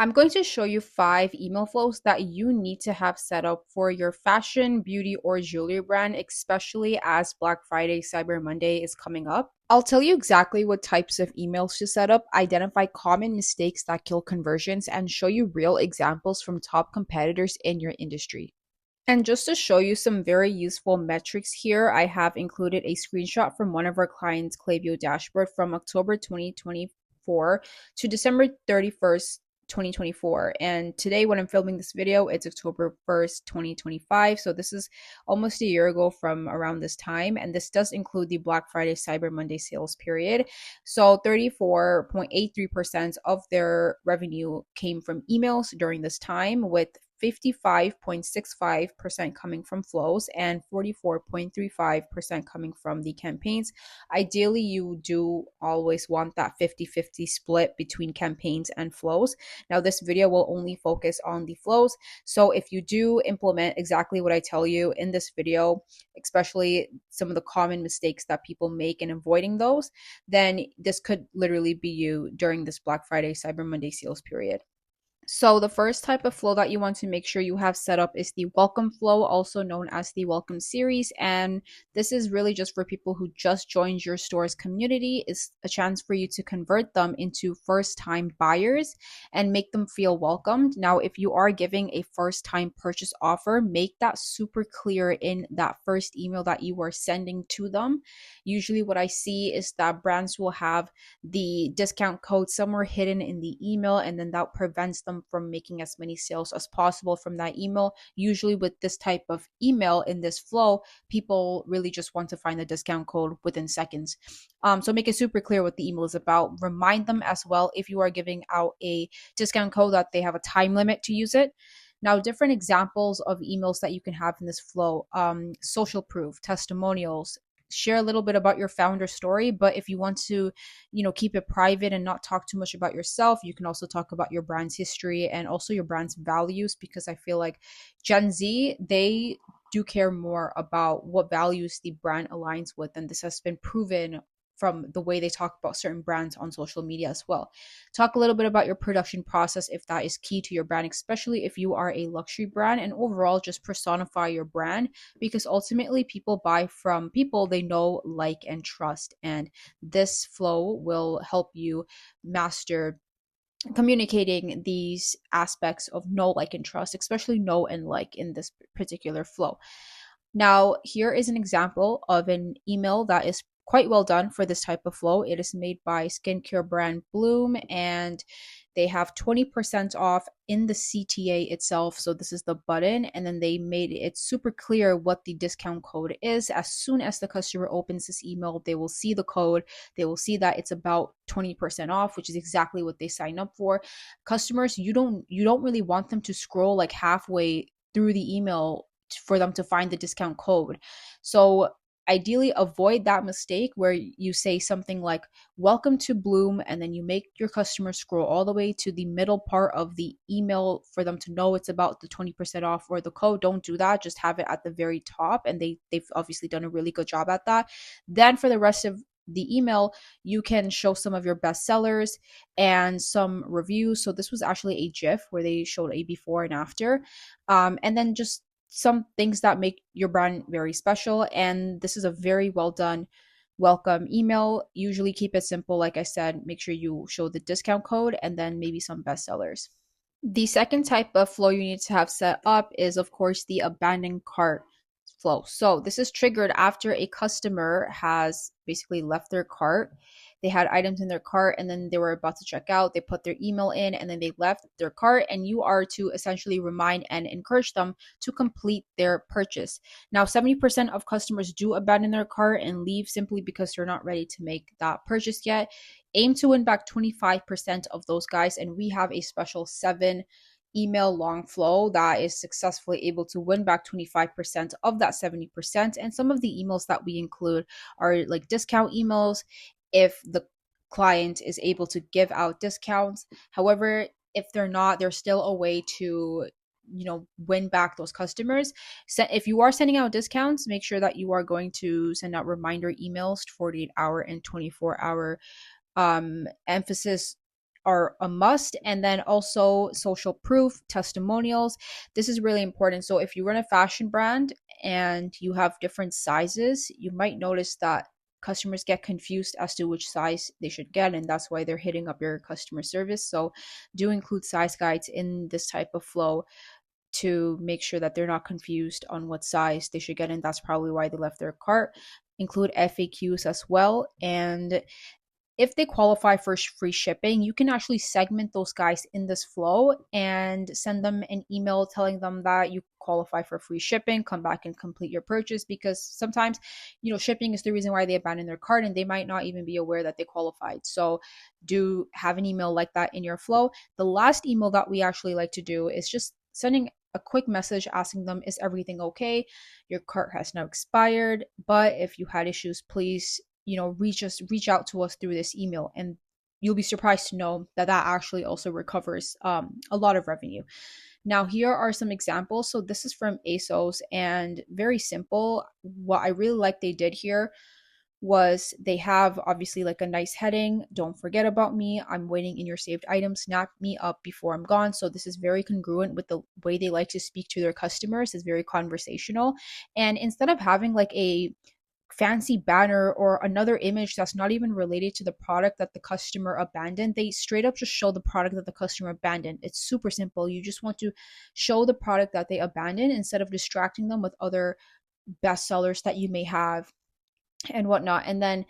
I'm going to show you 5 email flows that you need to have set up for your fashion, beauty, or jewelry brand, especially as Black Friday, Cyber Monday is coming up. I'll tell you exactly what types of emails to set up, identify common mistakes that kill conversions, and show you real examples from top competitors in your industry. And just to show you some very useful metrics here, I have included a screenshot from one of our clients' Klaviyo dashboard from October 2024 to December 31st, 2024. And today, when I'm filming this video, it's October 1st, 2025. So this is almost a year ago from around this time. And this does include the Black Friday Cyber Monday sales period. So 34.83% of their revenue came from emails during this time, with 55.65% coming from flows and 44.35% coming from the campaigns. Ideally, you do always want that 50-50 split between campaigns and flows. Now, this video will only focus on the flows. So if you do implement exactly what I tell you in this video, especially some of the common mistakes that people make in avoiding those, then this could literally be you during this Black Friday, Cyber Monday sales period. So the first type of flow that you want to make sure you have set up is the welcome flow, also known as the welcome series. And this is really just for people who just joined your store's community. It's a chance for you to convert them into first-time buyers and make them feel welcomed. Now, if you are giving a first-time purchase offer, make that super clear in that first email that you are sending to them. Usually what I see is that brands will have the discount code somewhere hidden in the email, and then that prevents them from making as many sales as possible from that email. Usually with this type of email in this flow, people really just want to find the discount code within seconds. So make it super clear what the email is about. Remind them as well, if you are giving out a discount code, that they have a time limit to use it. Now, different examples of emails that you can have in this flow: social proof, testimonials, share a little bit about your founder story. But if you want to, keep it private and not talk too much about yourself, you can also talk about your brand's history and also your brand's values, because I feel like Gen Z, they do care more about what values the brand aligns with, and this has been proven from the way they talk about certain brands on social media as well. Talk a little bit about your production process if that is key to your brand, especially if you are a luxury brand, and overall just personify your brand, because ultimately people buy from people they know, like, and trust. And this flow will help you master communicating these aspects of know, like, and trust, especially know and like in this particular flow. Now, here is an example of an email that is quite well done for this type of flow. It is made by skincare brand Bloom, and they have 20% off in the CTA itself. So this is the button, and then they made it super clear what the discount code is. As soon as the customer opens this email, they will see the code. They will see that it's about 20% off, which is exactly what they sign up for. Customers, you don't really want them to scroll like halfway through the email for them to find the discount code. So ideally avoid that mistake where you say something like welcome to Bloom, and then you make your customer scroll all the way to the middle part of the email for them to know it's about the 20% off or the code. Don't do that. Just have it at the very top, and they've obviously done a really good job at that. Then for the rest of the email, you can show some of your best sellers and some reviews. So this was actually a GIF where they showed a before and after, and then just some things that make your brand very special. And this is a very well done welcome email. Usually keep it simple. Like I said, make sure you show the discount code and then maybe some bestsellers. The second type of flow you need to have set up is, of course, the abandoned cart flow. So this is triggered after a customer has basically left their cart. They had items in their cart and then they were about to check out. They put their email in and then they left their cart, and you are to essentially remind and encourage them to complete their purchase. Now, 70% of customers do abandon their cart and leave simply because they're not ready to make that purchase yet. Aim to win back 25% of those guys, and we have a special 7 email long flow that is successfully able to win back 25% of that 70%. And some of the emails that we include are like discount emails if the client is able to give out discounts. However, if they're not, there's still a way to win back those customers. So if you are sending out discounts, make sure that you are going to send out reminder emails, 48-hour and 24-hour emphasis are a must. And then also social proof, testimonials. This is really important. So if you run a fashion brand and you have different sizes, you might notice that customers get confused as to which size they should get, and that's why they're hitting up your customer service. So do include size guides in this type of flow to make sure that they're not confused on what size they should get, and that's probably why they left their cart. Include FAQs as well, and if they qualify for free shipping, you can actually segment those guys in this flow and send them an email telling them that you qualify for free shipping, come back and complete your purchase, because sometimes, shipping is the reason why they abandon their cart and they might not even be aware that they qualified. So do have an email like that in your flow. The last email that we actually like to do is just sending a quick message asking them, is everything okay? Your cart has now expired, but if you had issues, please reach out to us through this email. And you'll be surprised to know that that actually also recovers a lot of revenue. Now here are some examples. So this is from ASOS, and very simple. What I really like they did here was they have obviously like a nice heading: don't forget about me, I'm waiting in your saved items, snap me up before I'm gone. So this is very congruent with the way they like to speak to their customers. It's very conversational. And instead of having like a fancy banner or another image that's not even related to the product that the customer abandoned, they straight up just show the product that the customer abandoned. It's super simple. You just want to show the product that they abandoned instead of distracting them with other bestsellers that you may have and whatnot. And then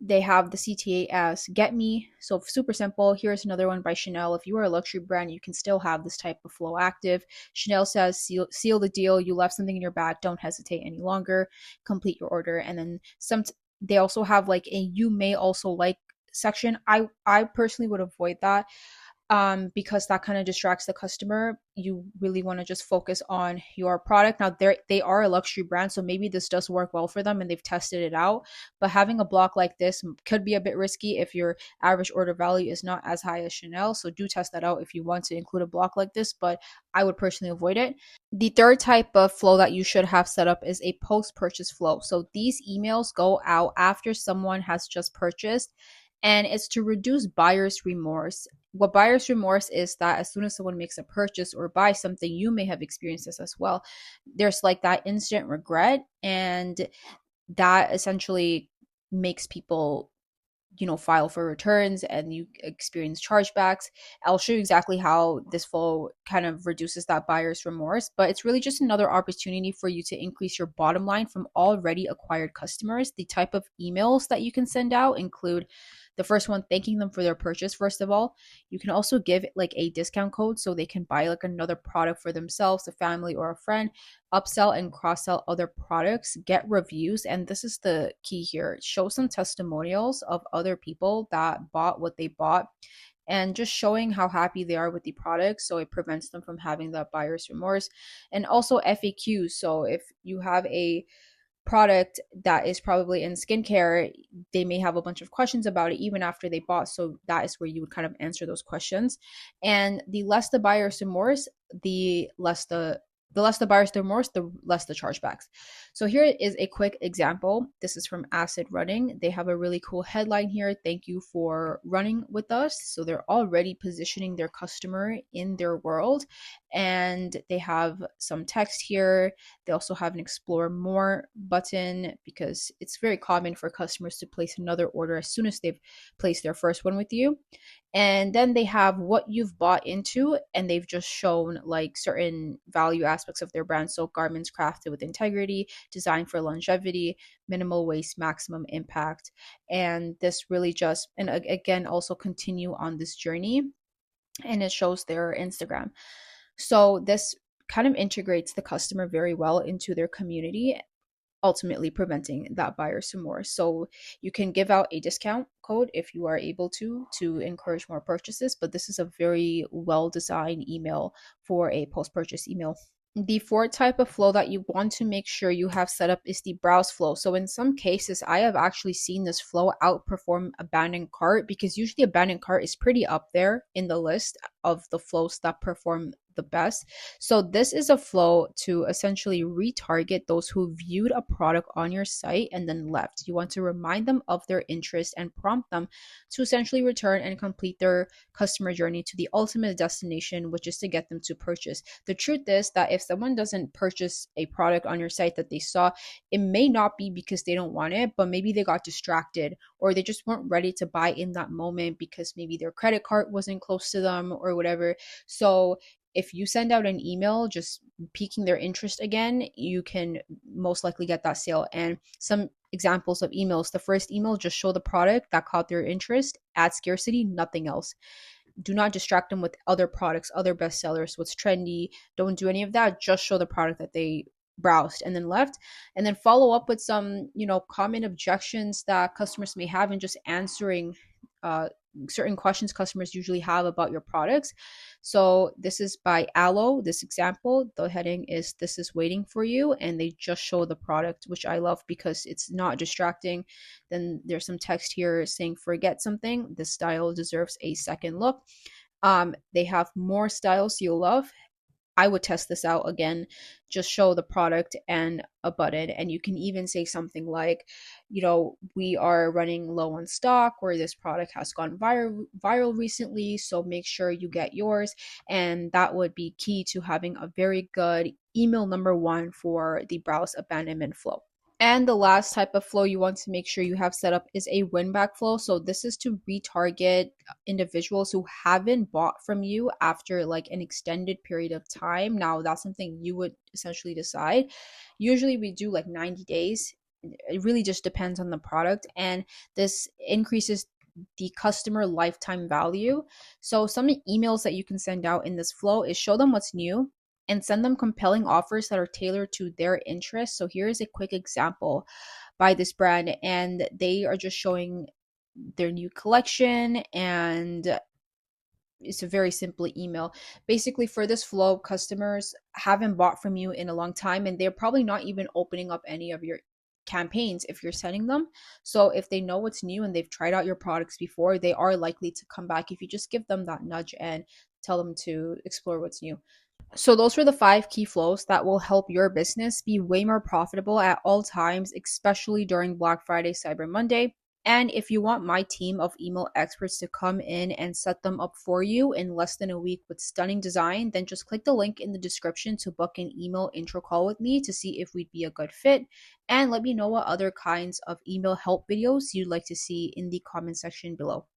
they have the CTA as get me. So super simple. Here's another one by Chanel. If you are a luxury brand, you can still have this type of flow active. Chanel says seal the deal. You left something in your bag. Don't hesitate any longer. Complete your order. And then they also have like a you may also like section. I personally would avoid that because that kind of distracts the customer. You really want to just focus on your product. Now they are a luxury brand, so maybe this does work well for them and they've tested it out, but having a block like this could be a bit risky if your average order value is not as high as Chanel. So do test that out if you want to include a block like this, but I would personally avoid it. The third type of flow that you should have set up is a post-purchase flow. So these emails go out after someone has just purchased, and it's to reduce buyer's remorse. What buyer's remorse is that as soon as someone makes a purchase or buys something, you may have experienced this as well. There's like that instant regret, and that essentially makes people file for returns and you experience chargebacks. I'll show you exactly how this flow kind of reduces that buyer's remorse, but it's really just another opportunity for you to increase your bottom line from already acquired customers. The type of emails that you can send out include the first one, thanking them for their purchase. First of all, you can also give like a discount code so they can buy like another product for themselves, a family, or a friend. Upsell and cross sell other products, get reviews. And this is the key here: show some testimonials of other people that bought what they bought and just showing how happy they are with the product, so it prevents them from having that buyer's remorse. And also FAQs. So if you have a product that is probably in skincare, they may have a bunch of questions about it even after they bought. So that is where you would kind of answer those questions. And the less the buyer's remorse, the less the buyer's remorse, the less the chargebacks. So here is a quick example. This is from Acid Running. They have a really cool headline here: thank you for running with us. So they're already positioning their customer in their world. And they have some text here. They also have an explore more button, because it's very common for customers to place another order as soon as they've placed their first one with you. And then they have what you've bought into, and they've just shown like certain value aspects of their brand. So garments crafted with integrity, designed for longevity, minimal waste, maximum impact. And this really just, and again, also continue on this journey. And it shows their Instagram. So this kind of integrates the customer very well into their community, ultimately preventing that buyer's remorse. So you can give out a discount code if you are able to encourage more purchases, but this is a very well-designed email for a post-purchase email. The fourth type of flow that you want to make sure you have set up is the browse flow. So in some cases, I have actually seen this flow outperform abandoned cart, because usually abandoned cart is pretty up there in the list of the flows that perform the best. So this is a flow to essentially retarget those who viewed a product on your site and then left. You want to remind them of their interest and prompt them to essentially return and complete their customer journey to the ultimate destination, which is to get them to purchase. The truth is that if someone doesn't purchase a product on your site that they saw, it may not be because they don't want it, but maybe they got distracted or they just weren't ready to buy in that moment because maybe their credit card wasn't close to them or whatever. So if you send out an email just piquing their interest again, you can most likely get that sale. And some examples of emails: the first email, just show the product that caught their interest, add scarcity, nothing else. Do not distract them with other products, other bestsellers, what's trendy. Don't do any of that. Just show the product that they browsed and then left. And then follow up with some, common objections that customers may have, and just answering certain questions customers usually have about your products. So this is by Aloe, this example. The heading is "This is waiting for you," and they just show the product, which I love because it's not distracting. Then there's some text here saying "Forget something. This style deserves a second look." They have more styles you'll love. I would test this out again. Just show the product and a button. And you can even say something like, "We are running low on stock," or "This product has gone viral recently, so make sure you get yours." And that would be key to having a very good email number one for the browse abandonment flow. And the last type of flow you want to make sure you have set up is a win back flow. So this is to retarget individuals who haven't bought from you after like an extended period of time. Now, that's something you would essentially decide. Usually we do like 90 days. It really just depends on the product, and this increases the customer lifetime value. So some emails that you can send out in this flow is show them what's new and send them compelling offers that are tailored to their interests. So here's a quick example by this brand, and they are just showing their new collection, and it's a very simple email. Basically, for this flow, customers haven't bought from you in a long time, and they're probably not even opening up any of your campaigns if you're sending them. So if they know what's new and they've tried out your products before, they are likely to come back if you just give them that nudge and tell them to explore what's new. So those were the 5 key flows that will help your business be way more profitable at all times, especially during Black Friday, Cyber Monday. And if you want my team of email experts to come in and set them up for you in less than a week with stunning design, then just click the link in the description to book an email intro call with me to see if we'd be a good fit. And let me know what other kinds of email help videos you'd like to see in the comment section below.